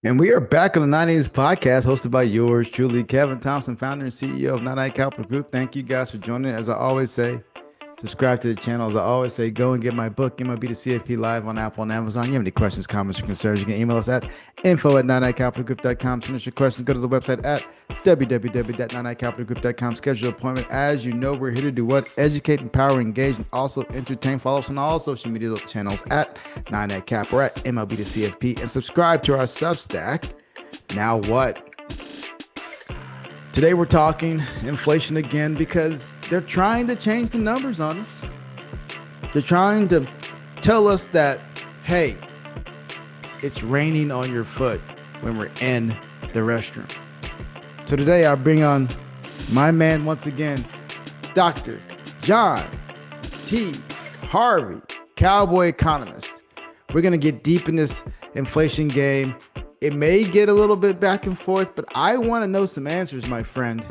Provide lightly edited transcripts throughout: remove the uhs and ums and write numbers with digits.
And we are back on the 90s podcast hosted by yours truly, Kevin Thompson, founder and CEO of 99 Capital Group. Thank you guys for joining. As I always say, subscribe to the channel. As I always say, go and get my book, MLB to CFP, live on Apple and Amazon. You have any questions, comments, or concerns, you can email us at info@99capitalgroup.com. Send us your questions. Go to the website at www.99capitalgroup.com. Schedule an appointment. As you know, we're here to do what? Educate, empower, engage, and also entertain. Follow us on all social media channels at 99cap or at MLB to CFP. And subscribe to our Substack. Now what? Today we're talking inflation again because they're trying to change the numbers on us. They're trying to tell us that, hey, it's raining on your foot when we're in the restroom. So today I bring on my man once again, Dr. John T. Harvey, cowboy economist. We're going to get deep in this inflation game. It may get a little bit back and forth, but I want to know some answers, my friend.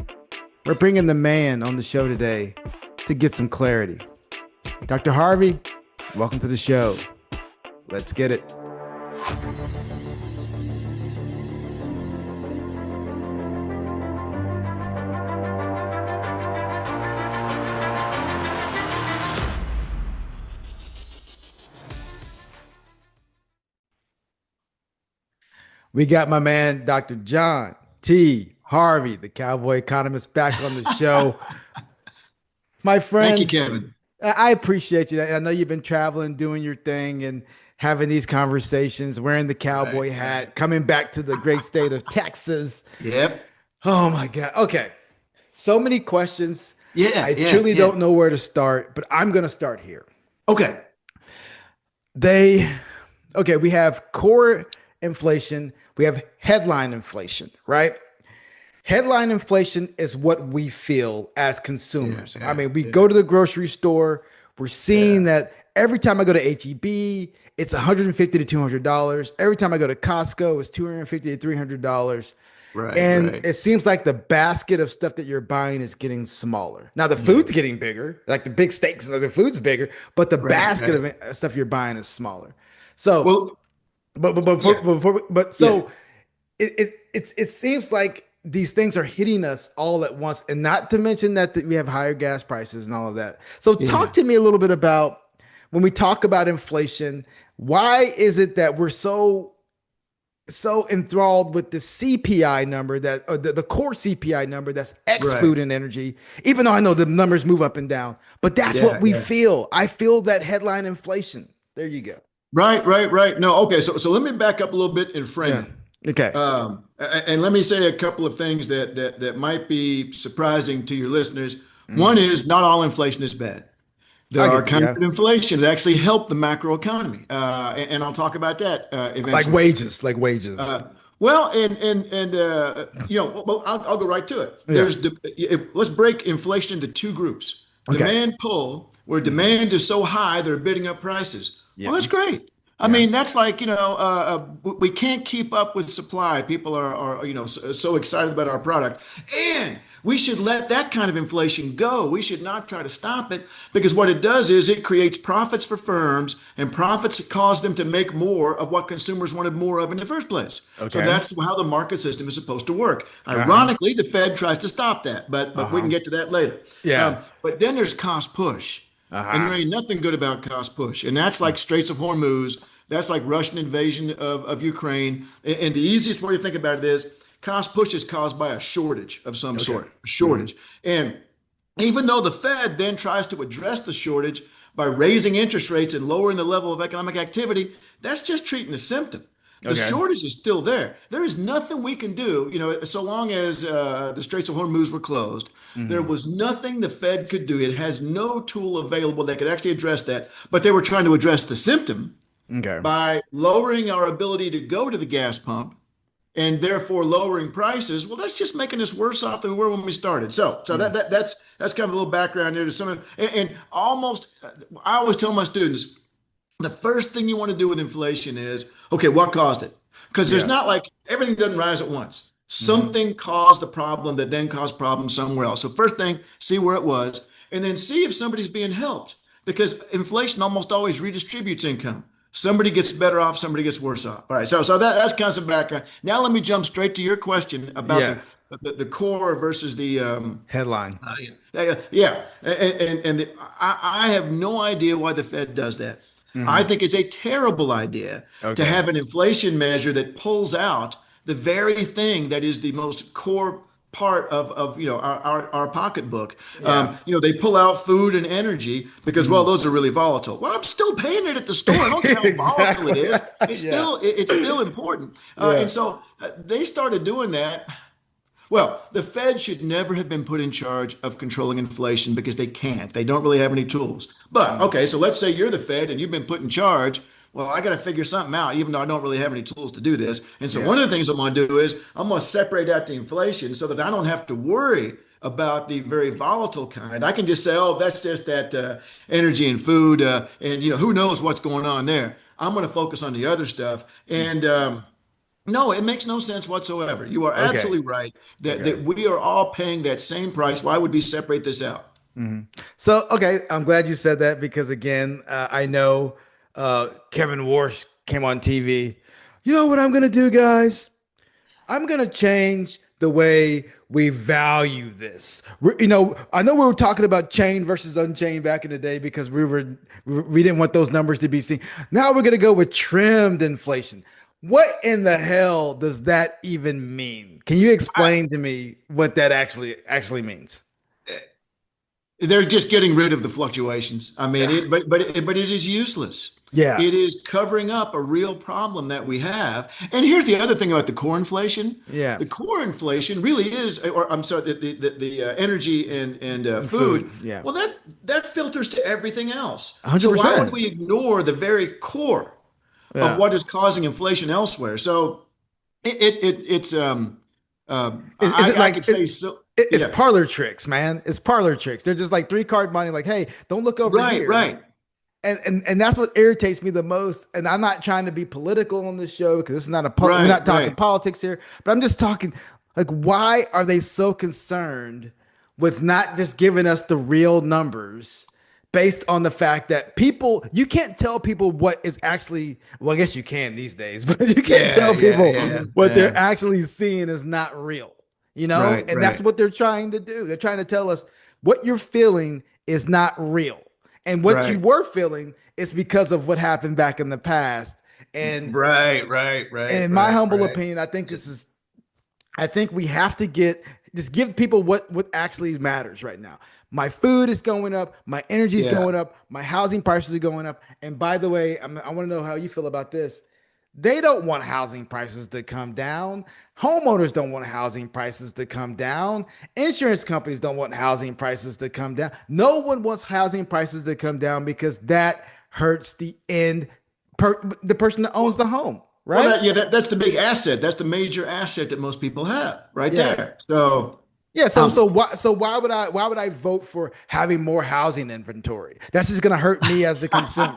We're bringing the man on the show today to get some clarity. Dr. Harvey, welcome to the show. Let's get it. We got my man, Dr. John T. Harvey, the cowboy economist, back on the show. My Thank you, friend, Kevin. I appreciate you. I know you've been traveling, doing your thing, and having these conversations, wearing the Right, cowboy right. hat, coming back to the great state of Texas. Yep. Oh my God. Okay. So many questions. Yeah, I yeah, truly yeah. don't know where to start, but I'm going to start here. Okay. They, okay, we have core inflation, we have headline inflation, right? Headline inflation is what we feel as Yeah, consumers. I yeah, mean, we yeah, go to the grocery store, we're yeah. seeing that every time I go to HEB, it's $150 to $200. Every time I go to Costco, it's $250 to $300. Right, And right. it seems like the basket of stuff that you're buying is getting smaller. Now the Yeah. food's getting bigger, like the big steaks and the food's bigger, but the Right, basket right. of stuff you're buying is smaller. So, Well, yeah, but yeah, so it seems like these things are hitting us all at once, and not to mention that we have higher gas prices and all of that. So talk yeah. to me a little bit about when we talk about inflation. Why is it that we're so enthralled with the CPI number that or the core CPI number that's X Right. food and energy, even though I know the numbers move up and down, but that's what Yeah, we yeah. feel. I feel that headline inflation. There you go. Right, right, right. No, okay. So let me back up a little bit and frame Yeah. it. Okay. And let me say a couple of things that might be surprising to your listeners. One Mm. is not all inflation is bad. There I are get that. kinds Yeah. of inflation that actually help the macroeconomy, and I'll talk about that Like eventually. wages, like wages. Well, and well, I'll go right to it. Yeah. Let's break inflation into two groups. Okay. Demand pull, where Hmm. demand is so high they're bidding up prices. Well, Yeah. that's great. I Yeah. mean, that's like, we can't keep up with supply. People are so excited about our product. And we should let that kind of inflation go. We should not try to stop it because what it does is it creates profits for firms and profits cause them to make more of what consumers wanted more of in the first place. So Okay. that's how the market system is supposed to work. Uh-huh. Ironically, the Fed tries to stop that, but we Uh-huh. can get to that later. Yeah. But then there's cost push. And Uh-huh. there ain't nothing good about cost push. And that's like Straits of Hormuz. That's like Russian invasion of Ukraine. And the easiest way to think about it is cost push is caused by a shortage of some Okay. sort, a Hmm. shortage. And even though the Fed then tries to address the shortage by raising interest rates and lowering the level of economic activity, that's just treating the symptom. The Okay. shortage is still there. There is nothing we can do, so long as the Straits of Hormuz were closed. There Hmm. was nothing the Fed could do. It has no tool available that could actually address that. But they were trying to address the symptom Okay. by lowering our ability to go to the gas pump and therefore lowering prices. Well, that's just making us worse off than we were when we started. So Mm. that's kind of a little background there to some of, and almost I always tell my students the first thing you want to do with inflation is okay, what caused it? Because there's Yeah. not like everything doesn't rise at once. Hmm. Something caused the problem that then caused problems somewhere else. So first thing, see where it was, and then see if somebody's being helped. Because inflation almost always redistributes income. Somebody gets better off, somebody gets worse off. All right, so that's kind of some background. Now let me jump straight to your question about Yeah. the core versus the Headline. yeah, I have no idea why the Fed does that. I Hmm. think it's a terrible idea to Okay. have an inflation measure that pulls out the very thing that is the most core part of our pocketbook. Yeah. They pull out food and energy because, well, Mhm. those are really volatile. Well, I'm still paying it at the store. I don't care how volatile it Exactly. is. Yeah. It's still important. And Yeah. so they started doing that. Well, the Fed should never have been put in charge of controlling inflation because they can't. They don't really have any tools. But Mm. okay, so let's say you're the Fed and you've been put in charge. Well, I got to figure something out, even though I don't really have any tools to do this. And so Yeah. one of the things I'm going to do is I'm going to separate out the inflation so that I don't have to worry about the very volatile kind. I can just say, oh, that's just that energy and food, and who knows what's going on there. I'm going to focus on the other stuff. And no, it makes no sense whatsoever. You are Okay. absolutely right that, Okay. that we are all paying that same price. Why would we separate this out? Mhm. So, okay, I'm glad you said that because again, I know Kevin Warsh came on TV. You know what I'm gonna do, guys? I'm gonna change the way we value this. I know we were talking about chain versus unchained back in the day because we didn't want those numbers to be seen. Now we're gonna go with trimmed inflation. What in the hell does that even mean? Can you explain to me what that actually means? They're just getting rid of the fluctuations. I mean, but it is useless. Yeah, It is covering up a real problem that we have. And here's the other thing about the core inflation. yeah, The core inflation really is, or I'm sorry, the energy and and food. food. Yeah, Well, that filters to everything else. So why would 100%. we ignore the very core of Yeah. what is causing inflation elsewhere? So it's Is it I like could say so. it's Yeah. parlor tricks, man? It's parlor tricks. They're just like three card money. Like, hey, don't look over Right. here. Right. And that's what irritates me the most. And I'm not trying to be political on this show because this is not we're Right. not talking Right. politics here. But I'm just talking like, why are they so concerned with not just giving us the real numbers based on the fact that you can't tell people what is actually, well, I guess you can these days, but you can't Yeah. tell Yeah. people Yeah. what they're Yeah. actually seeing is not real, Right. And that's Right. what they're trying to do. They're trying to tell us what you're feeling is not real. And what you Right. were feeling is because of what happened back in the past. And Right. Right. Right. in my Right. humble Right. opinion, I think we have to just give people what actually matters right now. My food is going up, my energy is Yeah. going up, my housing prices are going up. And by the way, I want to know how you feel about this. They don't want housing prices to come down. Homeowners don't want housing prices to come down. Insurance companies don't want housing prices to come down. No one wants housing prices to come down because that hurts the person that owns the home, Well, right? that's the big asset. That's the major asset that most people have right Yeah. there. So, Yeah, so um, why would I vote for having more housing inventory? That's just gonna hurt me as the consumer.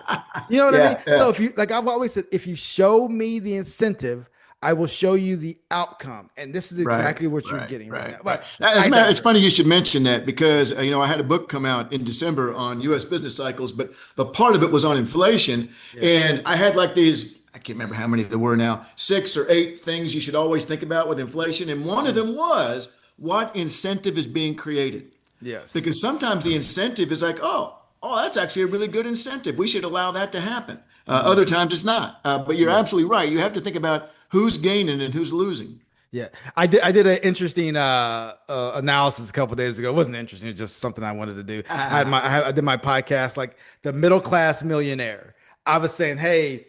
You know what I mean? yeah. So Yeah. if you like I've always said, if you show me the incentive, I will show you the outcome. And this is Right, exactly what you're right, getting right right, now. right. But Now, as I a matter, it's digress. funny you should mention that because I had a book come out in December on U.S. business cycles, but part of it was on inflation, Yeah. and I had like these. I can't remember how many there were now, 6 or 8 things you should always think about with inflation, and one of Mm. them was what incentive is being created. Yes. Because sometimes the incentive is like, oh, that's actually a really good incentive. We should allow that to happen. Mhm. Other times it's not. But you're Yeah. absolutely right. You have to think about who's gaining and who's losing. Yeah, I did an interesting analysis a couple days ago. It wasn't interesting; it's just something I wanted to do. I did my podcast like the middle class millionaire. I was saying, hey,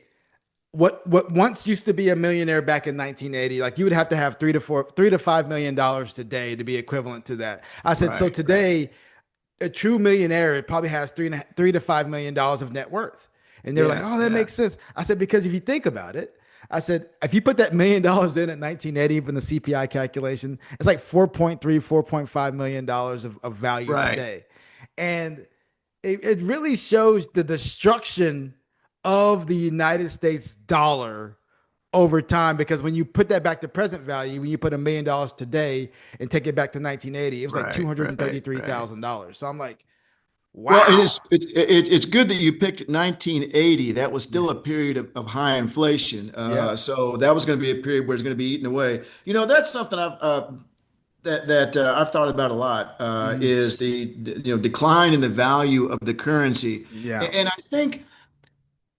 what once used to be a millionaire back in 1980, like you would have to have $3 to $5 million today to be equivalent to that. I said, so Right, right. today, a true millionaire it probably has $3 to $5 million of net worth. And they're like, Yeah, oh, that yeah. makes sense. I said, because if you think about it, I said, if you put that $1 million in at 1980 from the CPI calculation, it's like 4.3, $4.5 million of value Right. today. And it really shows the destruction of the United States dollar over time because when you put that back to present value, when you put $1 million today and take it back to 1980, it was like Right, right, right. $233,000. So I'm like, Well, it Wow. is it's good that you picked 1980. That was Yeah. still a period of high inflation. Yeah. So that was going to be a period where it's going to be eaten away. That's something I've thought about a lot. Mhm. Is decline in the value of the currency, Yeah. and I think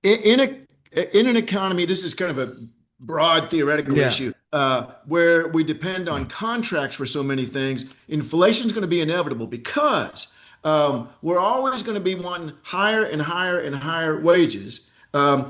in an economy, this is kind of a broad theoretical Yeah. issue where we depend on contracts for so many things. Inflation is going to be inevitable because we're always going to be wanting higher and higher and higher wages.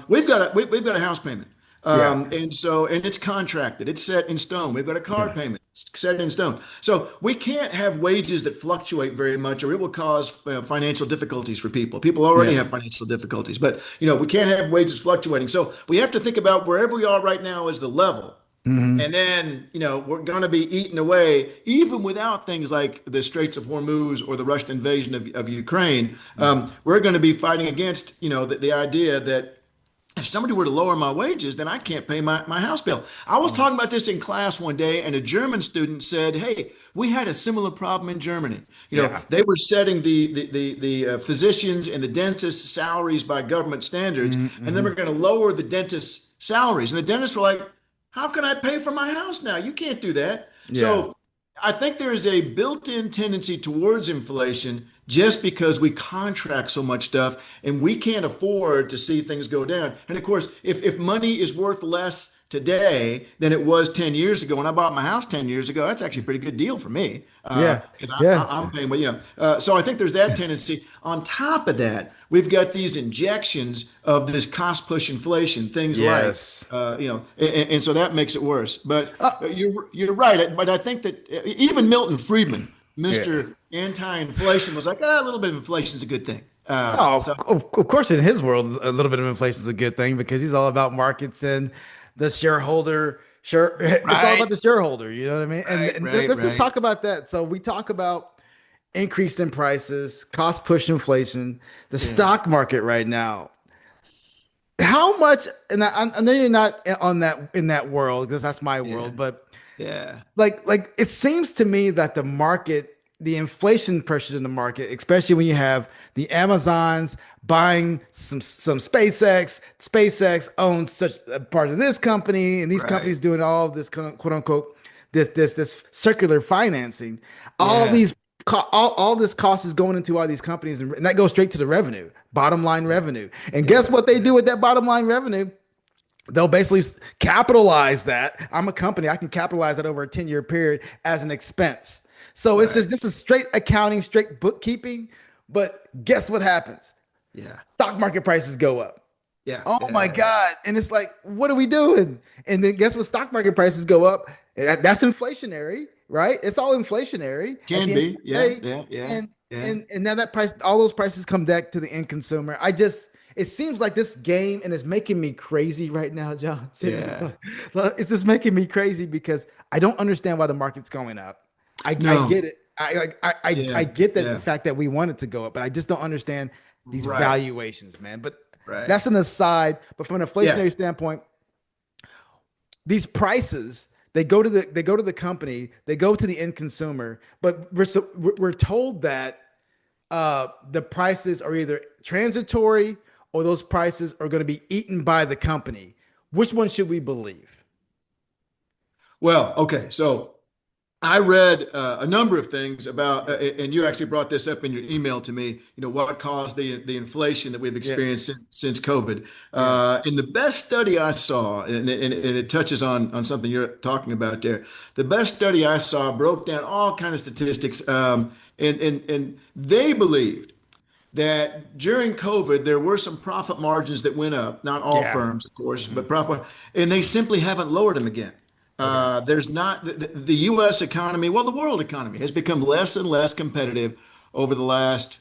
We've got a house payment. Yeah. And it's contracted, it's set in stone. We've got a car Yeah. payment set in stone. So we can't have wages that fluctuate very much, or it will cause financial difficulties for people. People already Yeah. have financial difficulties, but we can't have wages fluctuating. So we have to think about wherever we are right now as the level. Hmm. And then, we're going to be eaten away, even without things like the Straits of Hormuz or the Russian invasion of Ukraine. We're going to be fighting against, the idea that if somebody were to lower my wages, then I can't pay my house bill. I was talking about this in class one day, and a German student said, "Hey, we had a similar problem in Germany. Yeah. They were setting the physicians and the dentists' salaries by government standards, and then Mm-hmm. we're going to lower the dentists' salaries. And the dentists were like, 'How can I pay for my house now? You can't do that.'" Yeah. So I think there is a built-in tendency towards inflation just because we contract so much stuff and we can't afford to see things go down. And of course, if money is worth less today than it was 10 years ago, when I bought my house 10 years ago, that's actually a pretty good deal for me Yeah. because Yeah. I'm paying, well, so I think there's that tendency. On top of that, we've got these injections of this cost push inflation, things like, Yes. and so that makes it worse. But Uh, you're right. But I think that even Milton Friedman, yeah. Mr. Anti-inflation, was like, a little bit of inflation is a good thing. Oh, So of course, in his world, a little bit of inflation is a good thing because he's all about markets and the shareholder. Sure, it's all right, about the shareholder. You know what I mean? And, right, and right, let's just right. talk about that. So we talk about increase in prices, cost push inflation, the Yeah, stock market right now. How much? And I know you're not on that in that world because that's my yeah, world, but yeah, like it seems to me that the market, the inflation pressures in the market, especially when you have the Amazons buying some SpaceX owns such a part of this company, and these right. companies doing all this quote unquote this circular financing. All Yeah, all this cost is going into all these companies, and that goes straight to the revenue, bottom line yeah, revenue. And guess yeah, what they yeah. do with that bottom line revenue? They'll basically capitalize that. I'm a company. I can capitalize that over a 10-year period as an expense. So it's Right. just, this is straight accounting, straight bookkeeping. But guess what happens? Yeah, Stock market prices go up. yeah, Oh my yeah, yeah. God. And it's like, what are we doing? And then guess what? Stock market prices go up. That's inflationary, right? It's all inflationary at Can the end of be. the Yeah, day. yeah, yeah, And yeah. and now that price, all those prices come back to the end consumer. It seems like this game, and it's making me crazy right now, John. Seriously, Yeah. it's just making me crazy because I don't understand why the market's going up. I No. get it. I Yeah, get that the yeah. fact that we want it to go up, but I just don't understand these Right, valuations, man. But right. that's an aside. But from an Yeah. inflationary standpoint, these prices they go to the company, they go to the end consumer, but we're told that the prices are either transitory or those prices are going to be eaten by the company. Which one should we believe? Well, okay. So I read a number of things about, and you actually brought this up in your email to me. What caused the inflation that we've Yeah, experienced since COVID. yeah, In the best study I saw, and it touches on something you're talking about there. The best study I saw broke down all kind of statistics, and they believed that during COVID there were some profit margins that went up. Not all yeah. firms, of course, Hmm. but profit, and they simply haven't lowered them again. Okay. There's not the U.S. economy, well, the world economy has become less and less competitive over the last,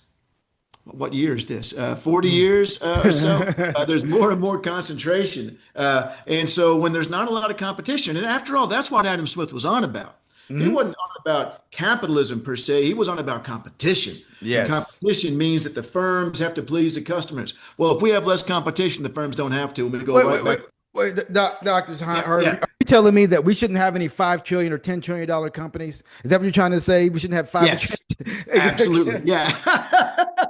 what year is this? 40 Mhm. years or so. There's more and more concentration. And so when there's not a lot of competition, and after all, that's what Adam Smith was on about. He Mhm. wasn't on about capitalism per se. He was on about competition. And Yes. competition means that the firms have to please the customers. Well, if we have less competition, the firms don't have to, and we go Wait, right wait, back. wait, wait, Doctor Yeah, Harvey, yeah, are you telling me that we shouldn't have any $5 trillion or $10 trillion companies? Is that what you're trying to say? We shouldn't have five or yes, absolutely. ten? Yeah.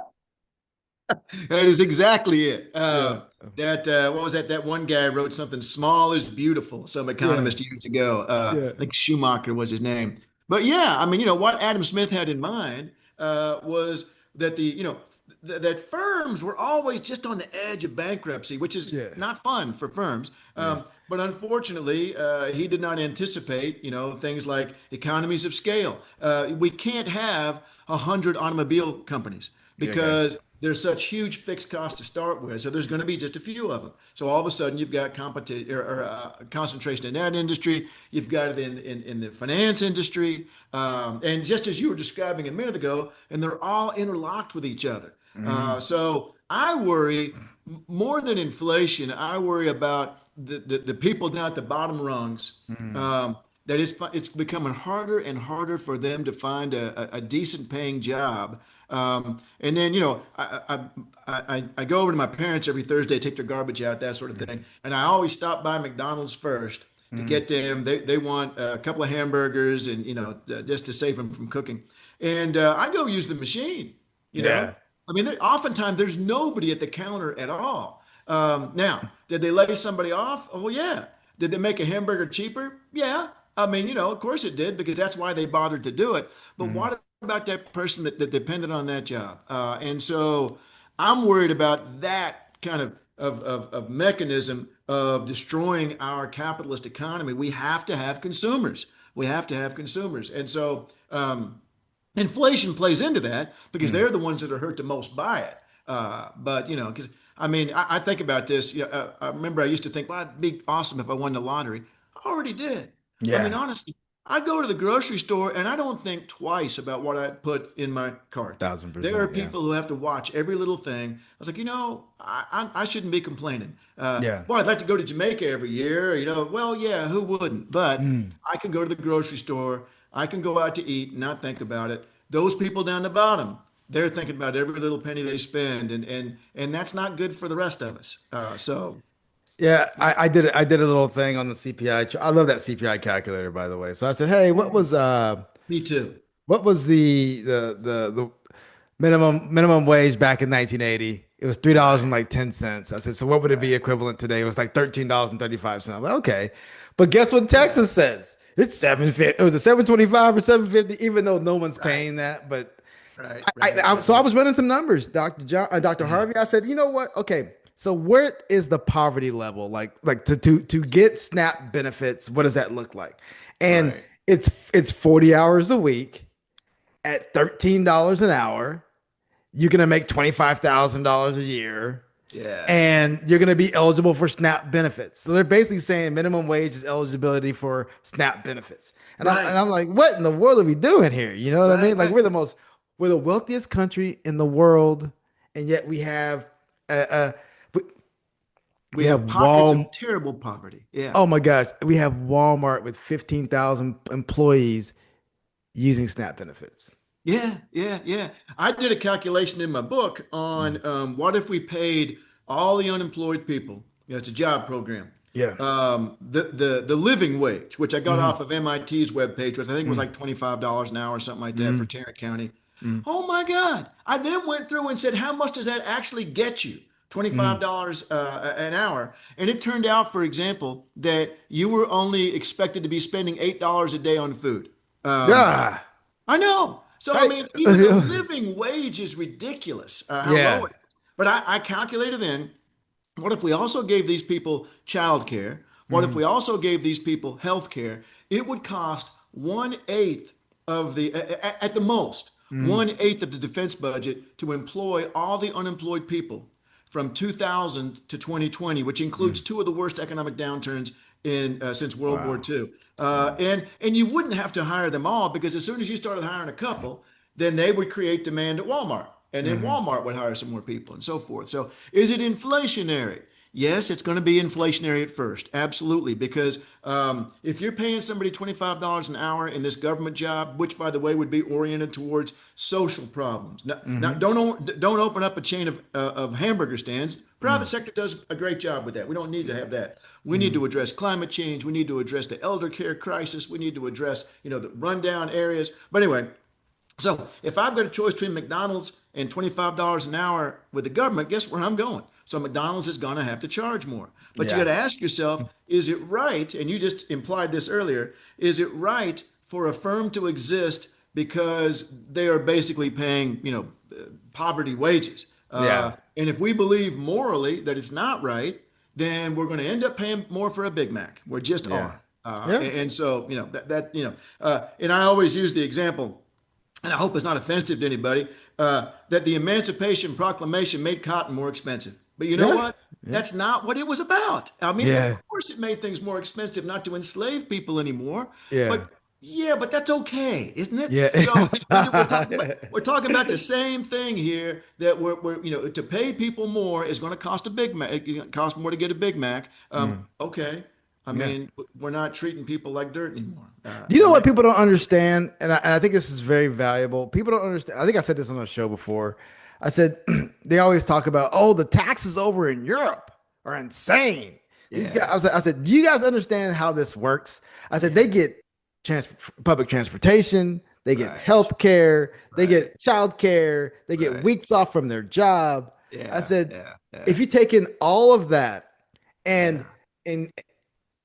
That is exactly it. Yeah. That what was that? That one guy wrote something. Small is beautiful. Some Yeah. economist years ago. Yeah. I think Schumacher was his name. But yeah, I mean, what Adam Smith had in mind was that that firms were always just on the edge of bankruptcy, which is Yeah. not fun for firms. Yeah. But unfortunately, he did not anticipate, things like economies of scale. We can't have 100 automobile companies Yeah. Okay. because there's such huge fixed costs to start with. So there's going to be just a few of them. So all of a sudden you've got competition or concentration in that industry. You've got it in the finance industry. And just as you were describing a minute ago, and they're all interlocked with each other. Hmm. So I worry more than inflation. I worry about the people down at the bottom rungs. Hmm. That it's becoming harder and harder for them to find a decent paying job. And then I go over to my parents every Thursday, take their garbage out, that sort of thing, and I always stop by McDonald's first to Hmm. get them. They want a couple of hamburgers and just to save them from cooking, and I go use the machine. You know, Yeah. I mean, oftentimes there's nobody at the counter at all. Now, did they lay somebody off? Oh, yeah. Did they make a hamburger cheaper? Yeah. I mean, of course it did because that's why they bothered to do it. But Hmm. what about that person that depended on that job? And so I'm worried about that kind of mechanism of destroying our capitalist economy. We have to have consumers. We have to have consumers. And so, inflation plays into that because Hmm. they're the ones that are hurt the most by it. But because I mean, I think about this. I remember I used to think, well, it'd be awesome if I won the lottery. I already did. I mean, Yeah. honestly, I go to the grocery store and I don't think twice about what I put in my cart. Thousand There are percent. Yeah. people who have to watch every little thing. I was like, I shouldn't be complaining. Yeah. Well, I'd like to go to Jamaica every year. Well, yeah, who wouldn't? But Mm. I can go to the grocery store. I can go out to eat and not think about it. Those people down the bottom, they're thinking about every little penny they spend, and that's not good for the rest of us. So Yeah, I did a little thing on the CPI. I love that CPI calculator, by the way. So I said, hey, me too. what was the minimum wage back in 1980? It was $3 and Right. like 10 cents. I said, so what would it be Right. equivalent today? It was like $13 and 35 cents. I'm like, okay. But guess what Yeah. Texas says? It's 750. It was a 725 or 750, even though no one's Right. paying that. But Right. Right. so I Right. was running some numbers, Dr. Yeah. Harvey. I said, you know what? Okay, so where is the poverty level? Like to get SNAP benefits, what does that look like? And Right. it's 40 hours a week at $13 an hour. You're gonna make $25,000 a year, Yeah. and you're gonna be eligible for SNAP benefits. So they're basically saying minimum wage is eligibility for SNAP benefits. And Right. I'm like, what in the world are we doing here? You know what I Right. mean? Like Right. we're the wealthiest country in the world, and yet we have we, we We have have pockets of Walmart. terrible poverty. Yeah. Oh my gosh, we have Walmart with 15,000 employees using SNAP benefits. Yeah, yeah, yeah. I did a calculation in my book Mm. on what if we paid all the unemployed people. It's a job program. Yeah. The living wage, which I got Hmm. off of MIT's webpage, which I think was Mm. like $25 an hour or something like that for Mm. Tarrant County. Mm. Oh my God. I then went through and said, how much does that actually get you? Mm. $25 an hour. And it turned out, for example, that you were only expected to be spending $8 a day on food. Um, Yeah. I know. So, I Hey. mean, even the living wage is ridiculous, how low Yeah. it is. But I calculated in what if we also gave these people childcare? What if Mm. we also gave these people health care? It would cost one eighth of at the most, Mm. one eighth of the defense budget to employ all the unemployed people from 2000 to 2020, which includes Mm. two of the worst economic downturns in since World War Wow. II. Wow. And you wouldn't have to hire them all because as soon as you started hiring a couple, then they would create demand at Walmart, and then Hmm. Walmart would hire some more people, and so forth. So, is it inflationary? Yes, it's going to be inflationary at first, absolutely, because if you're paying somebody $25 an hour in this government job, which by the way would be oriented towards social problems, Hmm. don't open up a chain of hamburger stands. Private Mm. sector does a great job with that. We don't need to have that. We need Mm. to address climate change. We need to address the elder care crisis. We need to address the rundown areas. But anyway, so if I've got a choice between McDonald's and $25 an hour with the government, guess where I'm going? So McDonald's is going to have to charge more. But you got Yeah. to ask yourself, is it right? And you just implied this earlier. Is it right for a firm to exist because they are basically paying, poverty wages? Yeah. And if we believe morally that it's not right, then we're going to end up paying more for a Big Mac. We just Yeah. are. Yeah. And so, and I always use the example, and I hope it's not offensive to anybody, that the Emancipation Proclamation made cotton more expensive. But you know Yeah. what? Yeah. That's not what it was about. I mean, of Yeah. course, it made things more expensive not to enslave people anymore. Yeah. But yeah, but that's okay, isn't it? Yeah. So we're talking about the same thing here. That we're to pay people more is going to cost a Big Mac. It's going to cost more to get a Big Mac. Mm. Okay. I Yeah. mean, we're not treating people like dirt anymore. Do you know I what mean, people don't understand? And I think this is very valuable. People don't understand. I think I said this on a show before. I said they always talk about, oh, the taxes over in Europe are insane. These guys, yeah, I said, do you guys understand how this works? I said they yeah, get trans- public transportation, they get right, health care, they right, get child care, they get right. weeks off from their job. I Yeah, said, yeah, if yeah, you take in all of that and yeah. and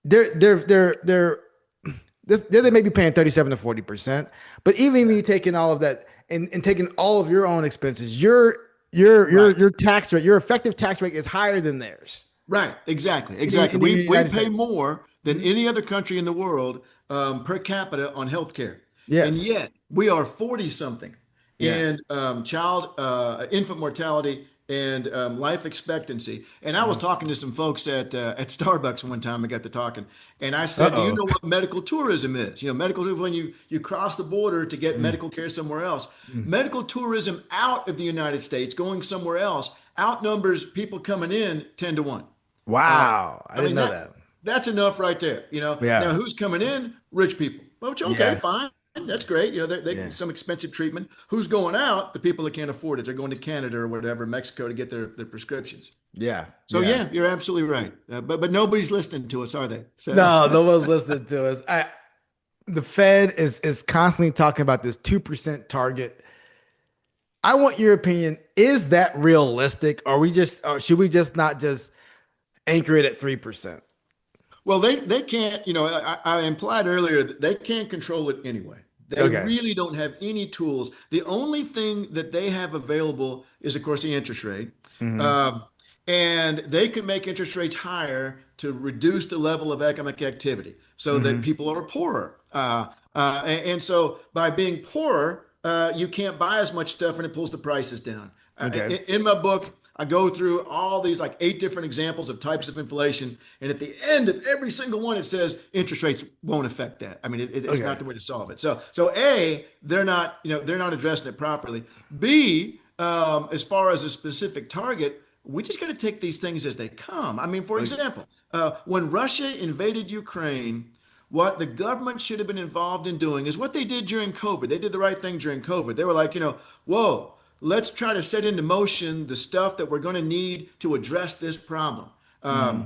they're this they may be paying 37 to 40%, but even when you take in all of that and taking all of your own expenses, Right. your tax rate, your effective tax rate is higher than theirs Right, exactly, in exactly. the We United pay States. more than Mhm. any other country in the world per capita on healthcare, and Yes. yet we are 40 something Yeah. in child infant mortality and life expectancy. And I was Mhm. talking to some folks at Starbucks one time. I got to talking, and I said, "Do you Uh-oh. know what medical tourism is? Medical tourism when you cross the border to get Mm, medical care somewhere else. mm. Medical tourism out of the United States going somewhere else outnumbers people coming in 10 to 1." Uh, Wow. I I didn't mean know that that. that's enough right there. Now Yeah. who's coming in? Rich people. Which okay, Yeah. fine. That's great. They Yeah. some expensive treatment. Who's going out? The people that can't afford it. They're going to Canada or whatever, Mexico to get their prescriptions. Yeah. So Yeah. yeah, you're absolutely right. But nobody's listening to us, are they? So No, no one's listening to us. The Fed is constantly talking about this 2% target. I want your opinion. Is that realistic? Or should we just not just anchor it at 3%? well, they can't. I implied earlier that they can't control it anyway. They Okay. really don't have any tools. The only thing that they have available is, of course, the interest rate. Hmm. Um, and they can make interest rates higher to reduce the level of economic activity so that Hmm. people are poorer. And so by being poorer, you can't buy as much stuff and it pulls the prices down. Okay. In my book, I go through all these like 8 different examples of types of inflation, and at the end of every single one, it says interest rates won't affect that. I mean, it's Okay. not the way to solve it. So A, they're not addressing it properly. B, as far as a specific target, we just got to take these things as they come. I mean, for Okay. example, when Russia invaded Ukraine, what the government should have been involved in doing is what they did during COVID. They did the right thing during COVID. They were like, whoa, let's try to set into motion the stuff that we're going to need to address this problem. Hmm.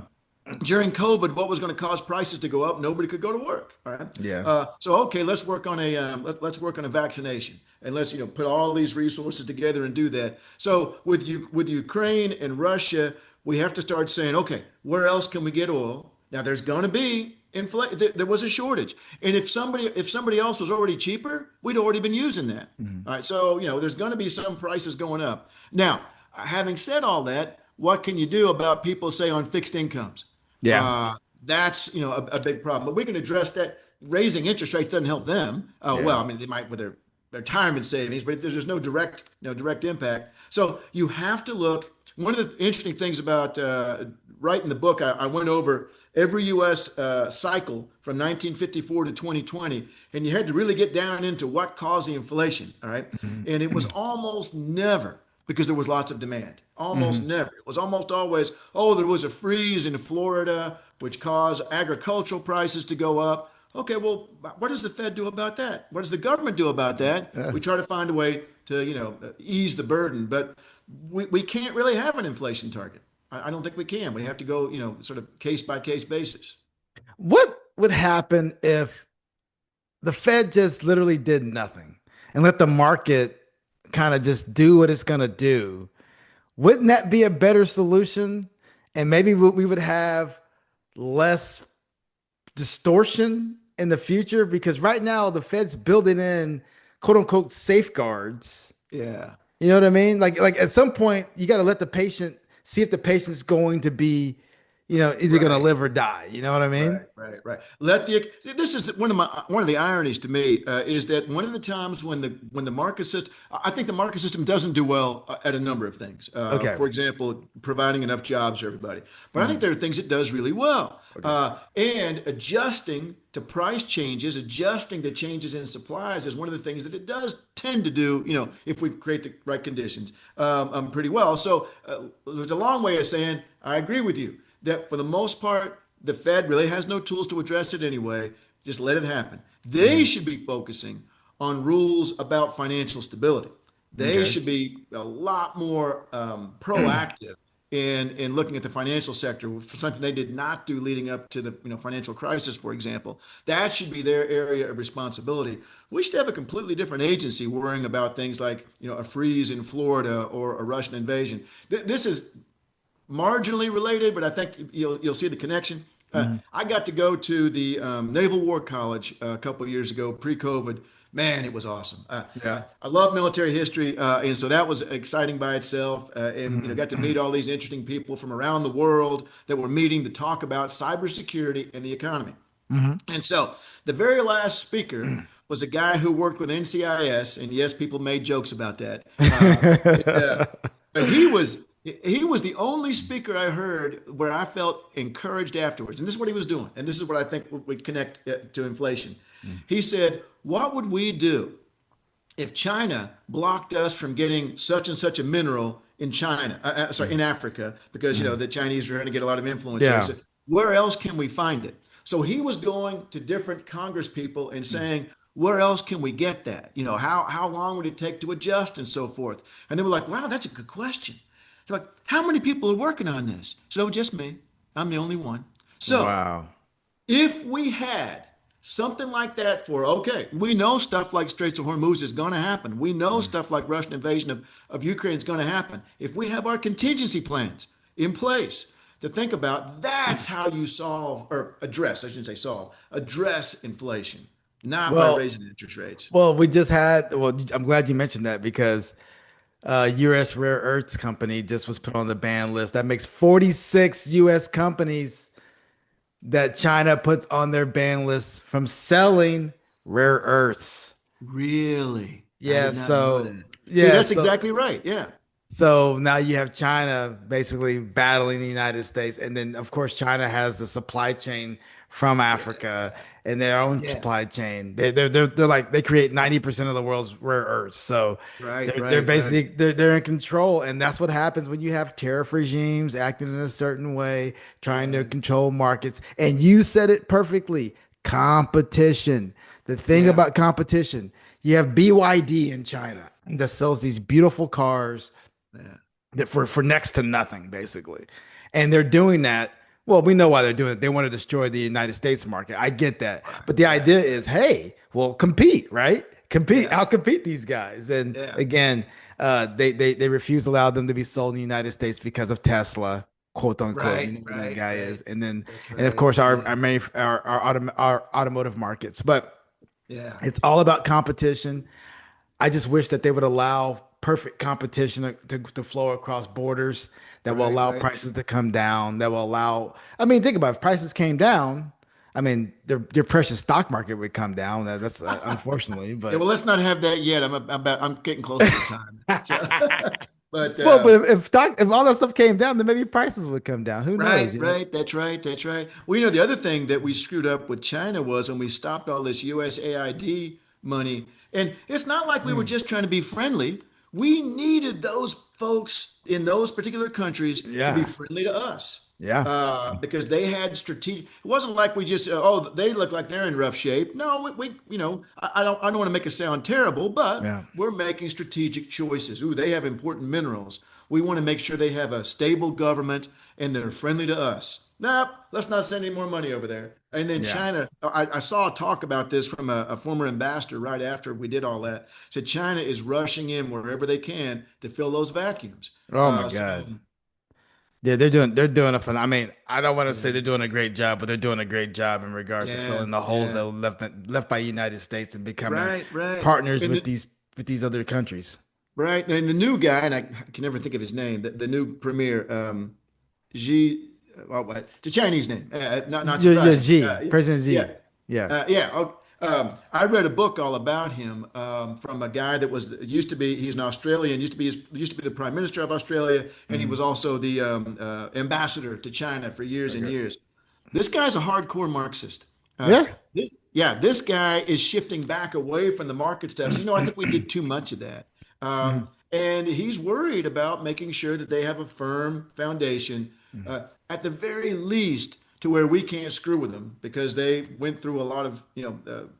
During COVID, what was going to cause prices to go up? Nobody could go to work. All right. Yeah. So okay, let's work on a vaccination, and let's put all these resources together and do that. So with Ukraine and Russia, we have to start saying, okay, where else can we get oil? Now there's going to be inflation. There was a shortage, and if somebody else was already cheaper, we'd already been using that. Hmm. All right. So there's going to be some prices going up. Now, having said all that, what can you do about people, say, on fixed incomes? Yeah. That's a big problem. But we can address that. Raising interest rates doesn't help them. Yeah. Well, I mean, they might with their retirement savings, but there's no direct impact. So you have to look. One of the interesting things about writing the book, I went over every U.S. Cycle from 1954 to 2020, and you had to really get down into what caused the inflation. All right, and it was almost never because there was lots of demand. Almost Hmm. never. It was almost always, oh, there was a freeze in Florida, which caused agricultural prices to go up. Okay, well, what does the Fed do about that? What does the government do about that? Yeah. We try to find a way to, ease the burden, but we can't really have an inflation target. I don't think we can. We have to go, sort of case by case basis. What would happen if the Fed just literally did nothing and let the market kind of just do what it's going to do, wouldn't that be a better solution? And maybe we would have less distortion in the future because right now the Fed's building in quote unquote safeguards. Yeah. You know what I mean? Like at some point you got to let the patient see if the patient's going to be, either going to Right. live or die. You know what I mean? Right. Let the this is one of the ironies to me is that one of the times when the market system, I think the market system doesn't do well at a number of things. Okay. For example, providing enough jobs for everybody. But I think Mhm. there are things it does really well, Okay. and adjusting to price changes, adjusting to changes in supplies is one of the things that it does tend to do. If we create the right conditions, pretty well. So there's a long way of saying I agree with you that for the most part, the Fed really has no tools to address it anyway. Just let it happen. They Mhm. should be focusing on rules about financial stability. They Okay. should be a lot more proactive in looking at the financial sector for something they did not do leading up to the financial crisis, for example. That should be their area of responsibility. We should have a completely different agency worrying about things like a freeze in Florida or a Russian invasion. This is marginally related, but I think you'll see the connection. Mhm. I got to go to the Naval War College a couple of years ago, pre-COVID. Man, it was awesome. Yeah. I love military history, and so that was exciting by itself. And Mhm. got to meet all these interesting people from around the world that were meeting to talk about cybersecurity and the economy. Mhm. And so the very last speaker was a guy who worked with NCIS, and yes, people made jokes about that. But he was the only speaker I heard where I felt encouraged afterwards. And this is what he was doing, and this is what I think would connect to inflation. He said, "What would we do if China blocked us from getting such and such a mineral in China, sorry, in Africa, because Mhm. the Chinese are going to get a lot of influence there. He Yeah. said, where else can we find it? So he was going to different Congress people and saying, where else can we get that? How long would it take to adjust and so forth? And they were like, wow, that's a good question. They're like, how many people are working on this? So just me. I'm the only one. So Wow. if we had something like that okay, we know stuff like Straits of Hormuz is going to happen. We know stuff like Russian invasion of Ukraine is going to happen. If we have our contingency plans in place to think about, that's how you solve or address, I shouldn't say solve, address inflation, not by Well, raising interest rates. we just had, I'm glad you mentioned that because US Rare Earths Company just was put on the ban list. That makes 46 US companies that China puts on their ban list from selling rare earths. Really? I Yeah, did not know so that. See, yeah, that's so exactly right. Yeah. so now you have China basically battling the United States, and then of course China has the supply chain from Africa and their own Yeah. supply chain. They're like they create 90% of the world's rare earths, so Right, they're right, right. basically they're in control, and that's what happens when you have tariff regimes acting in a certain way, trying to Yeah. control markets. And you said it perfectly: competition. The thing Yeah. about competition, you have BYD in China that sells these beautiful cars Yeah. that for next to nothing, basically. And they're doing that. Well, we know why they're doing it. They want to destroy the United States market. I get that. But the Right, idea is, right. hey, well, compete, right? Compete, Yeah. outcompete these guys. And Yeah. again, they refuse to allow them to be sold in the United States because of Tesla, quote unquote. You Right, know who that right, guy right. is. And then, That's and of right. course, Yeah. our automotive markets. But Yeah. it's all about competition. I just wish that they would allow perfect competition to flow across borders that will Right, allow right. prices to come down, that will allow, I mean, think about it, if prices came down, I mean, their precious stock market would come down. That's unfortunately, Yeah, but well, let's not have that yet. I'm getting closer to time. So, but but if all that stuff came down, then maybe prices would come down. Who knows, right, you know? right. That's right. That's right. Well, the other thing that we screwed up with China was when we stopped all this USAID money. And it's not like we were Mm. just trying to be friendly. We needed those folks in those particular countries to be Yeah. friendly to us. Yeah. Because they had strategic. It wasn't like we just, oh, they look like they're in rough shape. No, I don't want to make it sound terrible, but Yeah. we're making strategic choices. Ooh, they have important minerals. We want to make sure they have a stable government and they're friendly to us. Nope, let's not send any more money over there. And then Yeah. China, I saw a talk about this from a former ambassador right after we did all that. Said China is rushing in wherever they can to fill those vacuums. Oh my So God. Yeah, they're doing I mean, I don't want to say yeah, they're doing a great job, but they're doing a great job in regards to yeah, filling the holes that yeah. were left by United States and becoming Right, right. partners And with these other countries. right, and the new guy, and I can never think of his name, the new premier, Xi, well, it's a Chinese name, not Yeah, surprising. G, President Yeah, G. Yeah. yeah. I read a book all about him from a guy that used to be he's an Australian used to be the Prime Minister of Australia, and he Mhm. was also the ambassador to China for years and Okay. years. This guy's a hardcore Marxist. Yeah. Yeah, this guy is shifting back away from the market stuff. So, I think we did too much of that. Mhm. And he's worried about making sure that they have a firm foundation, Mhm. at the very least, to where we can't screw with them because they went through a lot of,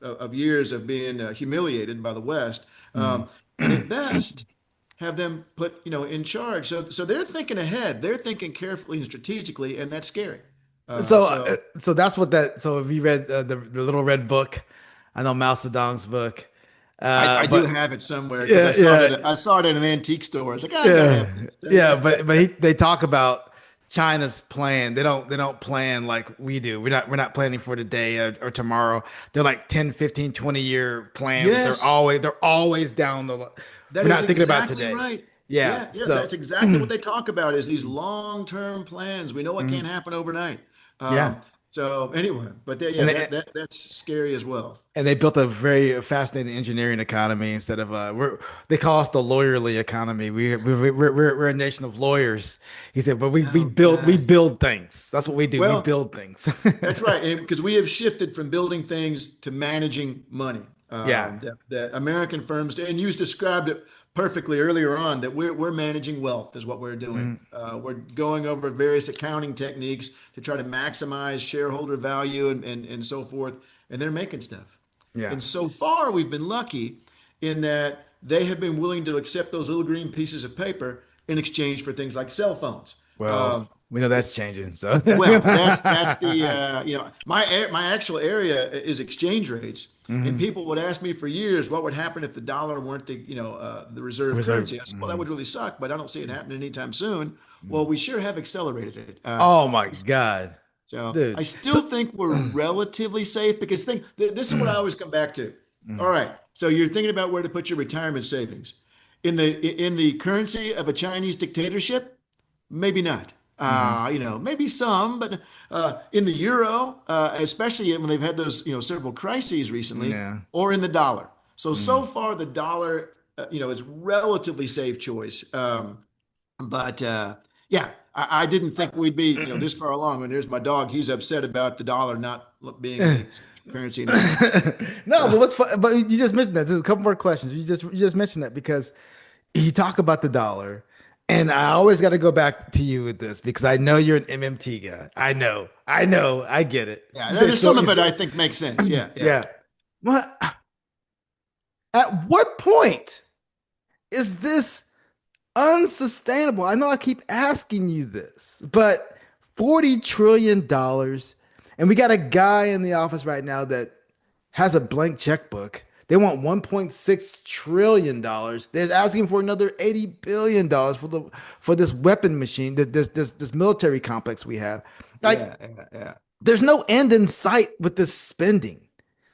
of years of being humiliated by the West. Mhm. And at best, have them put, in charge. So they're thinking ahead. They're thinking carefully and strategically, and that's scary. So. So that's what that. So if you read the little red book, I know Mao Zedong's book, I do but have it somewhere because yeah, yeah, I saw it in an antique store. It's like I gotta yeah, have yeah. this. They talk about China's plan. They don't plan like we do. We're not planning for today or tomorrow. They're like 10, 15, 20 year plans that they're Yes, always down the. that We're is not thinking about exactly today. right. Yeah. Yeah, yeah, So that's exactly what they talk about is these long-term plans. We know it can't happen overnight. yeah. So anyway, but yeah, And they, that's scary as well. and they built a very fascinating engineering economy instead of they call us the lawyerly economy. We're a nation of lawyers. He said, but we Oh we God. build things. That's what we do. We Well, build things. that's right, because we have shifted from building things to managing money. Yeah. That American firms, and you described it perfectly earlier on, that we're managing wealth is what we're doing. Mhm. We're going over various accounting techniques to try to maximize shareholder value and so forth, and they're making stuff. Yeah. And so far, we've been lucky in that they have been willing to accept those little green pieces of paper in exchange for things like cell phones. Well, Um, we know that's changing. So that's well, that's the gonna. my actual area is exchange rates, and Mhm. people would ask me for years what would happen if the dollar weren't the reserve Reserve. currency. I said, well, that Mhm. would really suck, but I don't see it happening anytime soon. Well, we sure have accelerated it. Oh my God, So I dude. So still think we're relatively safe because this is what I always come back to. All Mhm. right, so you're thinking about where to put your retirement savings in the currency of a Chinese dictatorship. Maybe not. Mhm. Maybe some, but in the euro, especially when they've had those, several crises recently, Yeah. or in the dollar. So Mhm. far, the dollar, is relatively safe choice. But yeah, I didn't think we'd be, this far along. And there's my dog. He's upset about the dollar not being a currency anymore. No, Uh, but but you just mentioned that. There's a couple more questions. You just mentioned that because you talk about the dollar, and I always got to go back to you with this because I know you're an MMT guy. I get it. yeah, You say there's some short. of it I think makes sense. Yeah, yeah. Yeah. Well, at what point is this unsustainable? I know I keep asking you this, but $40 trillion, and we got a guy in the office right now that has a blank checkbook. They want $1.6 trillion. They're asking for another $80 billion for this weapon machine, this military complex we have. Like, Yeah, yeah, yeah. there's no end in sight with this spending.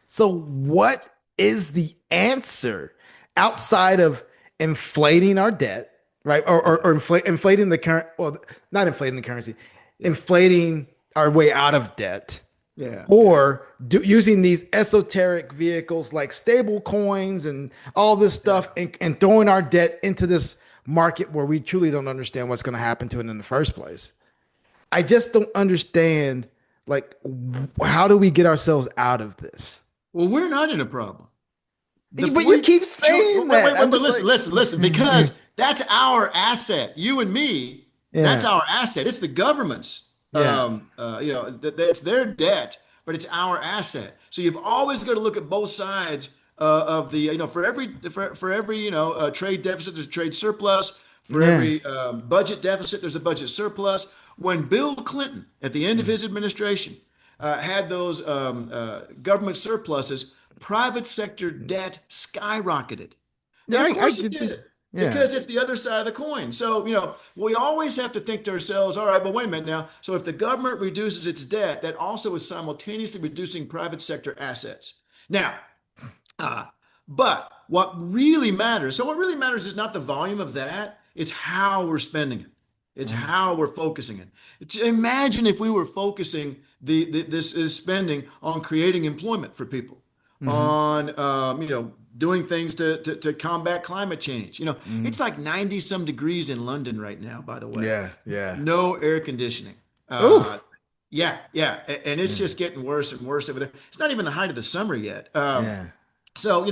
So, what is the answer outside of inflating our debt, right? Or inflating the current, well, not inflating the currency, Yeah, inflating our way out of debt, yeah, yeah, or using these esoteric vehicles like stable coins and all this yeah. stuff and throwing our debt into this market where we truly don't understand what's going to happen to it in the first place. I just don't understand, like, how do we get ourselves out of this? Well, we're not in a problem. The But you keep wait, saying wait, that. wait, I'm but just listen, like, listen, listen, because that's our asset. You and me, that's yeah, our asset. It's the government's. yeah, That's their debt, but it's our asset. So you've always got to look at both sides of the, for every trade deficit, there's a trade surplus. For yeah. every budget deficit, there's a budget surplus. When Bill Clinton, at the end of his administration, had those government surpluses, private sector debt skyrocketed. Yeah, And of I course it get you. did, Yeah. because it's the other side of the coin. So, we always have to think to ourselves, all right, but wait a minute now. So if the government reduces its debt, that also is simultaneously reducing private sector assets. Now, uh, but what really matters is not the volume of that, it's how we're spending it. It's Mhm. how we're focusing it. Imagine if we were focusing this is spending on creating employment for people, Mhm. on doing things to combat climate change. Mhm. It's like 90 some degrees in London right now, by the way. Yeah, yeah. No air conditioning. Uh, Oof. yeah, yeah, and it's Yeah. just getting worse and worse over there. It's not even the height of the summer yet. Yeah. So,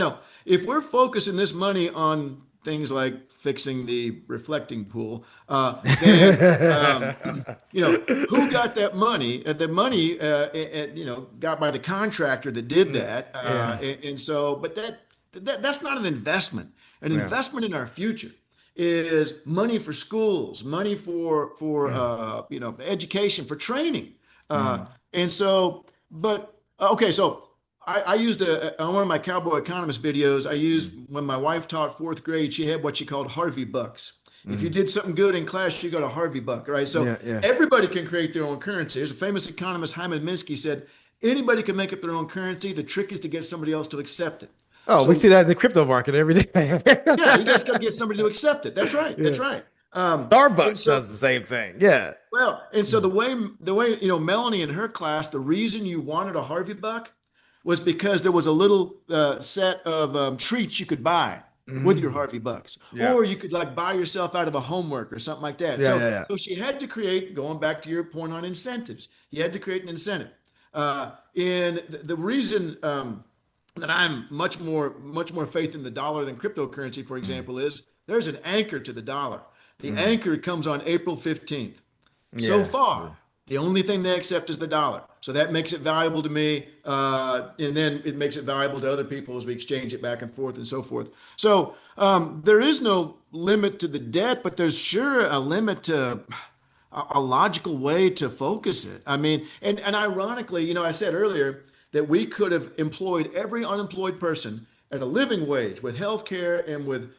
if we're focusing this money on things like fixing the reflecting pool, then, who got that money? The money, got by the contractor that did that. Yeah. And so, but that's not an investment. An Yeah. investment in our future is money for schools, money for Mm. education, for training. Uh, Mm. and so, but okay, so I used on one of my cowboy economist videos. I used, Mm. when my wife taught fourth grade, she had what she called Harvey bucks. If you Mm. did something good in class, you got a Harvey buck, right? So Yeah, yeah. everybody can create their own currency. There's a famous economist, Hyman Minsky, said anybody can make up their own currency. The trick is to get somebody else to accept it. Oh, we see So that in the crypto market every day. yeah, you guys got to get somebody to accept it. That's right. That's Yeah. right. And Starbucks so does the same thing. Yeah. and so the way Melanie in her class, the reason you wanted a Harvey buck was because there was a little set of treats you could buy with your Mm. Harvey bucks, Yeah. or you could like buy yourself out of a homework or something like that. Yeah, So yeah, yeah. so she had to create, going back to your point on incentives, you had to create an incentive. And the reason that I'm much more faith in the dollar than cryptocurrency, for Mm. example, is there's an anchor to the dollar. The Mm. anchor comes on April 15th. So Yeah. far, Yeah. the only thing they accept is the dollar. So that makes it valuable to me. And then it makes it valuable to other people as we exchange it back and forth and so forth. So there is no limit to the debt, but there's sure a limit to a logical way to focus it. I mean, and ironically, I said earlier that we could have employed every unemployed person at a living wage with health care and with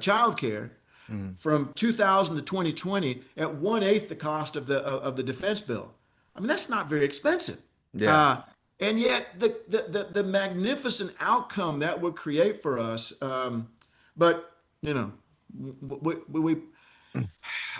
child care Mm. from 2000 to 2020 at one-eighth the cost of the defense bill. I mean, that's not very expensive. Yeah. Uh, and yet the magnificent outcome that would create for us. But, we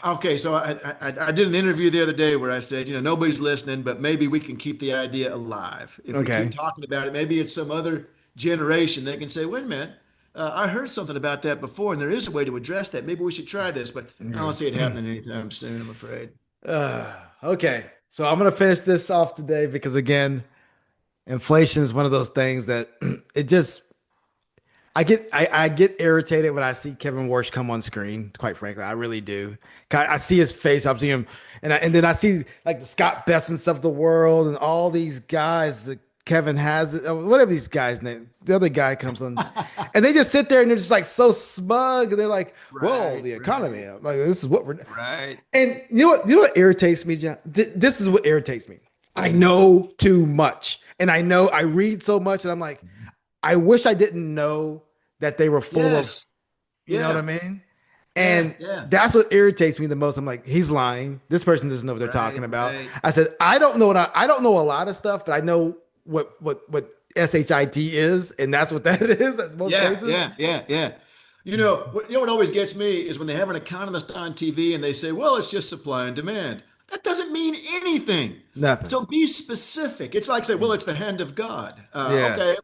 okay, so I did an interview the other day where I said, nobody's listening, but maybe we can keep the idea alive. If we keep Okay. talking about it, maybe it's some other generation that can say, wait a minute, I heard something about that before, and there is a way to address that. Maybe we should try this, but I don't see it Yeah. happening anytime soon, I'm afraid. Okay. So I'm gonna finish this off today because again, inflation is one of those things that it just I get irritated when I see Kevin Warsh come on screen. Quite frankly, I really do. I see his face. I'm seeing him, and then I see like the Scott Bessents of the world and all these guys that Kevin has, whatever these guys' name. The other guy comes on, and they just sit there and they're just like so smug. And they're like, "Whoa, Right, the economy! right, I'm like, this is what we're." right. And you know what? You know what irritates me, John? This is what irritates me. I know too much, and I know I read so much, and I'm like, I wish I didn't know that they were full of, Yes. you know what I Yeah. mean? Yeah. And Yeah. that's what irritates me the most. I'm like, he's lying. This person doesn't know what they're talking Right. about. Right. I said, I don't know I don't know a lot of stuff, but I know what SHIT is, and that's what that is in most Yeah. cases. Yeah. Yeah. Yeah. What always gets me is when they have an economist on TV and they say, well, it's just supply and demand. That doesn't mean anything. Nothing. So be specific. It's like say, well, it's the hand of God. Yeah. Okay,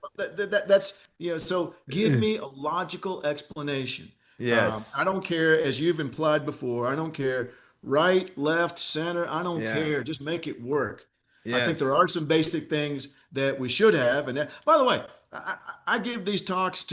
that's so give me a logical explanation. Yes. I don't care, as you've implied before. I don't care right, left, center. I don't Yeah. care. Just make it work. I think there Yes. are some basic things that we should have. And that, by the way, I give these talks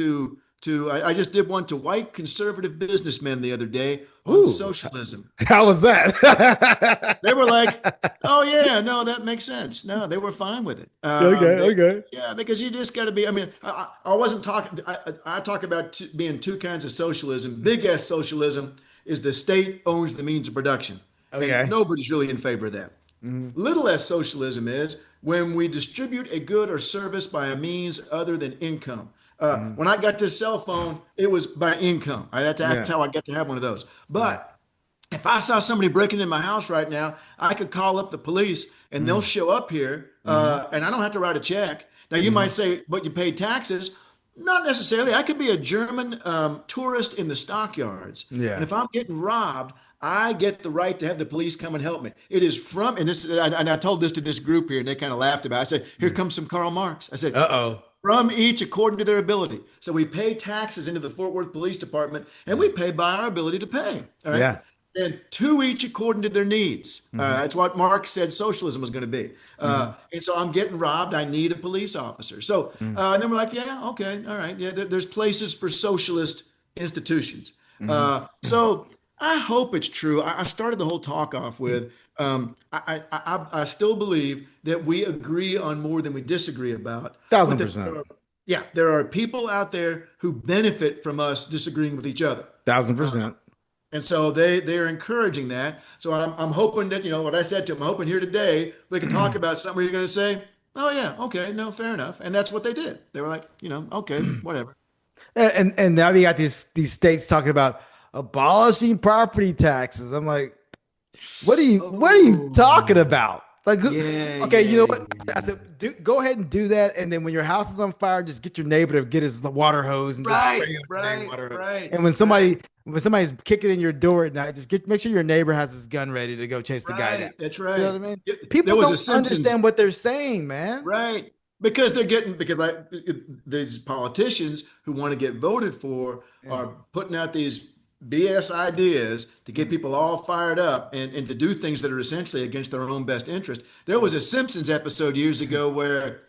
I just did one to white conservative businessmen the other day on Ooh. socialism. How was that? They were like, "Oh yeah, no, that makes sense." No, they were fine with it. Okay. Okay. Yeah, because you just got to be. I mean, I wasn't talking. I talk about being two kinds of socialism. Big S socialism is the state owns the means of production, and Okay. nobody's really in favor of that. Mhm. Little S socialism is when we distribute a good or service by a means other than income. Hmm. When I got this cell phone, it was by income. That's Yeah. how I get to have one of those. Yeah. But if I saw somebody breaking in my house right now, I could call up the police and they'll Mm-hmm. show up here, and I don't have to write a check. Now, you might Hmm. say, but you paid taxes. Not necessarily. I could be a German tourist in the stockyards. And Yeah. if I'm getting robbed, I get the right to have the police come and help me. It is from, and this, and I told this to this group here, and they kind of laughed about it. I said, here comes some Karl Marx. I said, Uh-oh. from each according to their ability. So we pay taxes into the Fort Worth Police Department, and we pay by our ability to pay. All right. Yeah. And to each according to their needs. Hmm. That's what Marx said socialism was going to be. Hmm. And so I'm getting robbed. I need a police officer. So, and then we're like, yeah, okay, all right. Yeah, there's places for socialist institutions. Hmm. So I hope it's true. I started the whole talk off with I still believe that we agree on more than we disagree about. But Thousand that percent. yeah, there are people out there who benefit from us disagreeing with each other. 1000%. And so they're encouraging that. So I'm hoping that, what I said to them, I'm hoping here today we can talk about something where you're going to say, oh yeah, okay, no, fair enough. And that's what they did. They were like, okay, whatever. And now we got these states talking about abolishing property taxes. I'm like, what are you talking Oh, about? Like, yeah, okay, you know yeah, what? I yeah. said, go ahead and do that. And then when your house is on fire, just get your neighbor to get his water hose and just Right, spray it with the dang right, water hose. right, And right, when somebody's kicking in your door at night, just make sure your neighbor has his gun ready to go chase the guy down. right. That's You know right. what I mean? There People was a don't Simpsons. understand what they're saying, man. Right. Because like, these politicians who want to get voted for Yeah. are putting out these BS ideas to get people all fired up and to do things that are essentially against their own best interest. There was a Simpsons episode years ago where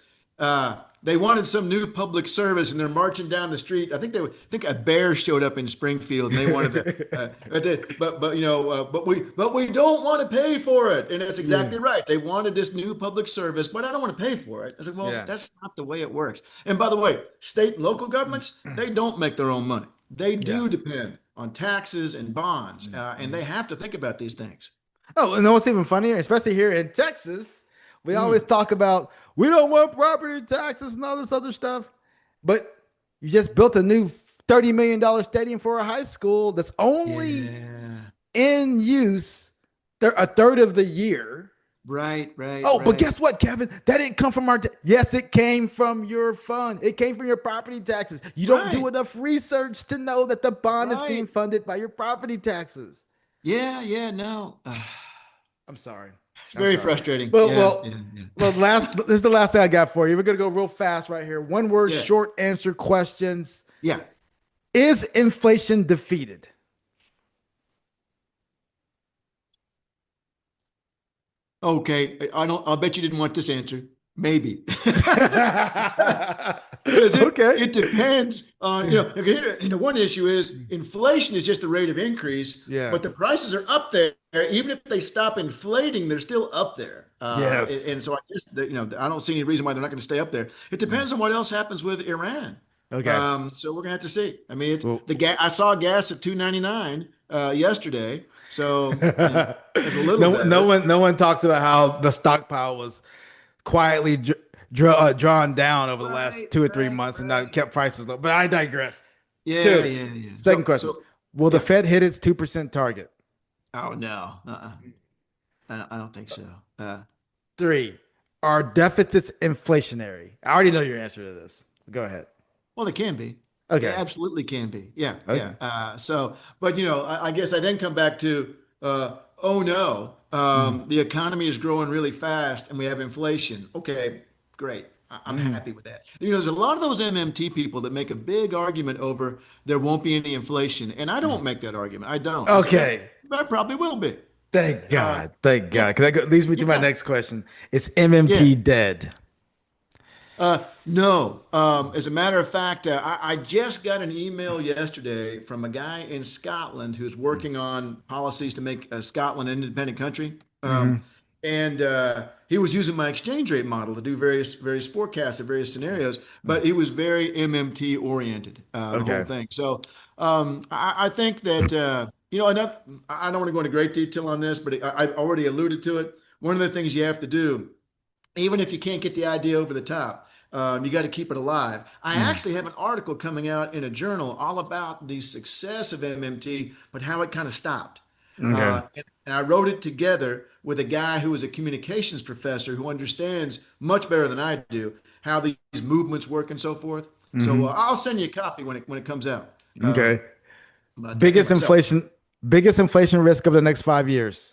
they wanted some new public service and they're marching down the street. I think a bear showed up in Springfield and they wanted to, but we don't want to pay for it. And that's Yeah. exactly right. They wanted this new public service, but I don't want to pay for it. I said, well, Yeah. that's not the way it works. And by the way, state and local governments, they don't make their own money. They Yeah. do depend on taxes and bonds, and they have to think about these things. Oh, and what's even funnier, especially here in Texas, we always Mm, talk about we don't want property taxes and all this other stuff. But you just built a new $30 million stadium for a high school that's only yeah. in use a third of the year. Right, right, Oh, but right, guess what, Kevin? That didn't come from yes, it came from your fund. It came from your property taxes. You don't do right, enough research to know that the bond is being right. funded by your property taxes. Yeah, yeah, no. I'm sorry. It's I'm very sorry. frustrating. Well, Yeah, well, yeah, yeah. well. This is the last thing I got for you. We're gonna go real fast right here. One word, Yeah, short answer questions. yeah. Is inflation defeated? Okay, I don't. I'll bet you didn't want this answer. Maybe. Because Okay. it depends on, okay, one issue is inflation is just the rate of increase, Yeah. but the prices are up there. Even if they stop inflating, they're still up there. Yes. And so I guess that, I don't see any reason why they're not going to stay up there. It depends on what else happens with Iran. Okay. So we're gonna have to see. I mean, it's Well, the gas. I saw gas at 2.99 yesterday, so it's a little better. no one talks about how the stockpile was quietly drawn down over the last Right, 2 or 3 months and now right. kept prices low. But I digress. Yeah, Two. yeah, yeah. Second question: will the Yeah. Fed hit its 2% target? Oh no, I don't think so. Three. Are deficits inflationary? I already know your answer to this. Go ahead. Well, it can be. It Okay. absolutely can be. Yeah, Okay. yeah. But I guess I then come back to, oh no, Mm, the economy is growing really fast and we have inflation. Okay, great. I'm mm, happy with that. There's a lot of those MMT people that make a big argument over there won't be any inflation, and I mm. don't make that argument. I don't. I say, Okay. there probably will be. Thank Uh, God. Thank yeah, God. Because that leads me to my yeah, next question. Is yeah. MMT dead? No. As a matter of fact, I just got an email yesterday from a guy in Scotland who's working on policies to make Scotland an independent country. Hmm. And he was using my exchange rate model to do various forecasts of various scenarios, but he was very MMT oriented, the whole Okay. thing. So I think that I don't want to go into great detail on this, but I already alluded to it. One of the things you have to do even if you can't get the idea over the top, you got to keep it alive. I Mm. actually have an article coming out in a journal all about the success of MMT, but how it kind of stopped. Okay. And I wrote it together with a guy who is a communications professor who understands much better than I do how these movements work and so forth. So Hmm. I'll send you a copy when it comes out. Okay. But Biggest anyway, so inflation, biggest inflation risk over the next 5 years.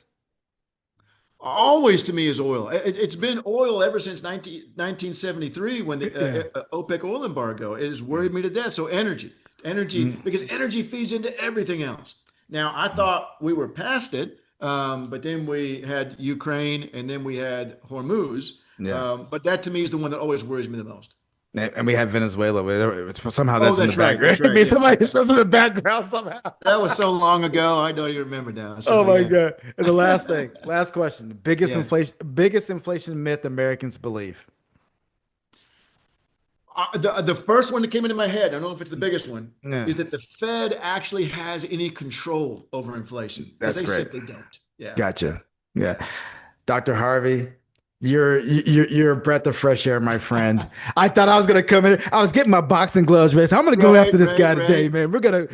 always to me is oil. It's been oil ever since 1973 when Yeah. the OPEC oil embargo. It has Yeah. worried me to death. So energy, Mm. because energy feeds into everything else. Now, I thought we were past it, but then we had Ukraine and then we had Hormuz. Yeah. But that to me is the one that always worries me the most. And we have Venezuela. Somehow Oh, that's in the that's right. That's background. I right. mean, Yeah. somebody that's in the background somehow. That was so long ago. I don't even remember now. Oh So, my yeah. God. And the last thing, last question. Yes. Biggest inflation myth Americans believe. The first one that came into my head, I don't know if it's the biggest one, Yeah. is that the Fed actually has any control over inflation because That's they great. simply don't. Yeah. Gotcha. Yeah. Yeah. Dr. Harvey, you're a breath of fresh air, my friend. I thought I was gonna come in. I was getting my boxing gloves ready. So I'm gonna go after Right, this right, guy today, right. man. We're gonna.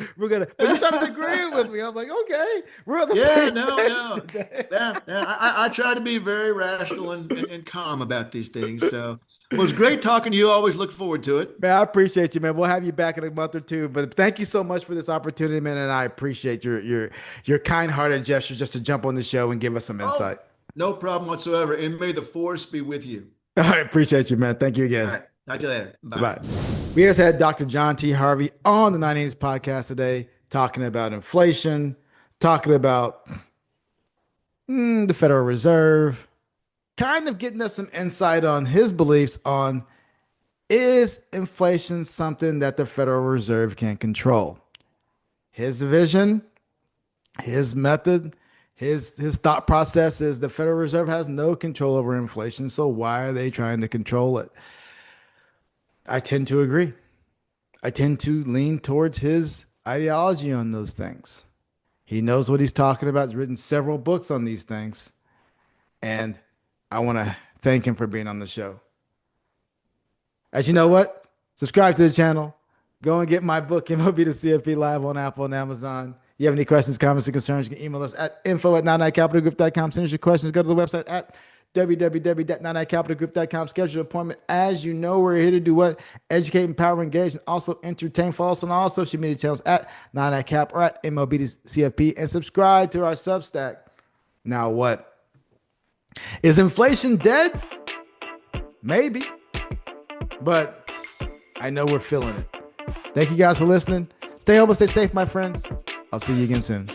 But you started agreeing with me. I was like, okay, we're on the Yeah, same no, page no. today. Yeah, yeah. I try to be very rational and calm about these things. So, well, it's great talking to you. Always look forward to it. Man, I appreciate you, man. We'll have you back in a month or two. But thank you so much for this opportunity, man. And I appreciate your kind-hearted gesture just to jump on the show and give us some insight. Oh, no problem whatsoever. And may the force be with you. I appreciate you, man. Thank you All again. right. Talk to you later. Bye. Bye. We just had Dr. John T. Harvey on the 98s podcast today, talking about inflation, talking about the Federal Reserve, kind of getting us some insight on his beliefs on is inflation something that the Federal Reserve can control? His vision, his method, his thought process is the Federal Reserve has no control over inflation, so why are they trying to control it? I tend to agree. I tend to lean towards his ideology on those things. He knows what he's talking about. He's written several books on these things. And I want to thank him for being on the show. As you know what? Subscribe to the channel. Go and get my book, MLB to CFP, live on Apple and Amazon. You have any questions, comments, or concerns, you can email us at info@99capitalgroup.com. Send us your questions. Go to the website at www.99capitalgroup.com. Schedule an appointment. As you know, we're here to do what? Educate, empower, engage, and also entertain. Follow us on all social media channels at 99cap or at MLB to CFP, and subscribe to our Substack. Now what? Is inflation dead? Maybe. But I know we're feeling it. Thank you guys for listening. Stay home and stay safe, my friends. I'll see you again soon.